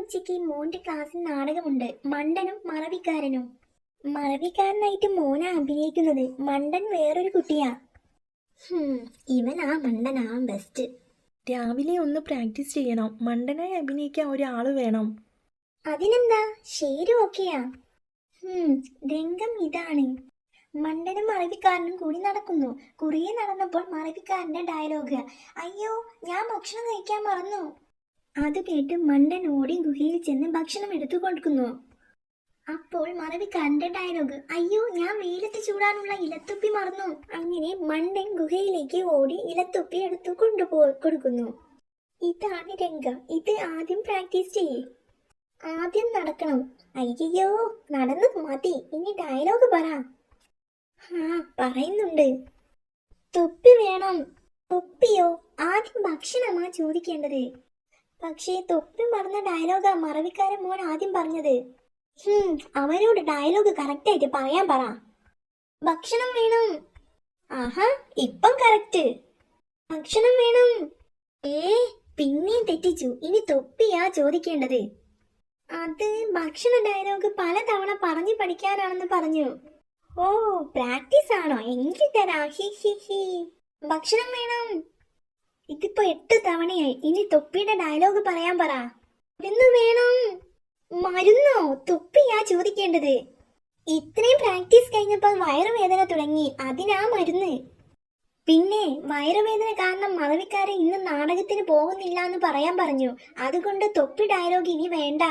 ഉച്ചയ്ക്ക് മോന്റെ ക്ലാസ്സിൽ നാടകമുണ്ട്. മണ്ടനും മറവിക്കാരനും. മറവിക്കാരനായിട്ട് മോനാ അഭിനയിക്കുന്നത്. മണ്ടൻ വേറൊരു കുട്ടിയാ. ഇവനാ മണ്ടനാവാൻ ബെസ്റ്റ്. രാവിലെ ഒന്ന് പ്രാക്ടീസ് ചെയ്യണം. മണ്ടനായി അഭിനയിക്കാൻ ഒരാള് വേണം. അതിനെന്താ, ശരി, ഓക്കെയാ. രംഗം ഇതാണ്. മണ്ടനും മറവിക്കാരനും കൂടി നടക്കുന്നു. കുറേ നടന്നപ്പോൾ മറവിക്കാരന്റെ ഡയലോഗ്, അയ്യോ ഞാൻ ഭക്ഷണം കഴിക്കാൻ മറന്നു. അത് കേട്ട് മണ്ടൻ ഓടി ഗുഹയിൽ ചെന്ന് ഭക്ഷണം എടുത്തു കൊടുക്കുന്നു. അപ്പോൾ മറവിക്കാരന്റെ ഡയലോഗ്, അയ്യോ ഞാൻ വെയിലത്ത് ചൂടാനുള്ള ഇലത്തുപ്പി മറന്നു. അങ്ങനെ മണ്ടൻ ഗുഹയിലേക്ക് ഓടി ഇലത്തുപ്പി എടുത്തു കൊടുക്കുന്നു. ഇതാണ് രംഗം. ഇത് ആദ്യം പ്രാക്ടീസ് ചെയ്യേ. ആദ്യം നടക്കണം. അയ്യോ നടന്നത് മതി, ഇനി ഡയലോഗ് പറ. പറയുന്നുണ്ട്. തൊപ്പി വേണം. തൊപ്പിയോ? ആദ്യം ഭക്ഷണമാ ചോദിക്കേണ്ടത്. പക്ഷേ തൊപ്പി മറന്ന ഡയലോഗാ മറവിക്കാരൻ മോൻ ആദ്യം പറഞ്ഞത്. അവനോട് ഡയലോഗ് കറക്റ്റായിട്ട് പറയാൻ പറ. ഭക്ഷണം വേണം. ആഹാ, ഇപ്പം കറക്റ്റ്. ഭക്ഷണം വേണം. പിന്നെയും തെറ്റിച്ചു. ഇനി തൊപ്പിയാ ചോദിക്കേണ്ടത്. അത് ഭക്ഷണ ഡയലോഗ് പലതവണ പറഞ്ഞു പഠിക്കാനാണെന്ന് പറഞ്ഞു. ഓ, പ്രാക്ടീസ് ആണോ? എങ്കിൽ തരാ. ഭക്ഷണം വേണം. ഇതിപ്പോ 8 തവണയായി. ഇനി തൊപ്പിയുടെ ഡയലോഗ് പറയാൻ പറ. മരുന്ന് വേണം. മരുന്നോ? തൊപ്പിയാ ചോദിക്കേണ്ടത്. ഇത്രയും പ്രാക്ടീസ് കഴിഞ്ഞപ്പോൾ വയറുവേദന തുടങ്ങി. അതിനാ മരുന്ന്. പിന്നെ വയറുവേദന കാരണം മറവിക്കാരെ ഇന്ന് നാടകത്തിന് പോകുന്നില്ല എന്ന് പറയാൻ പറഞ്ഞു. അതുകൊണ്ട് തൊപ്പി ഡയലോഗ് ഇനി വേണ്ട.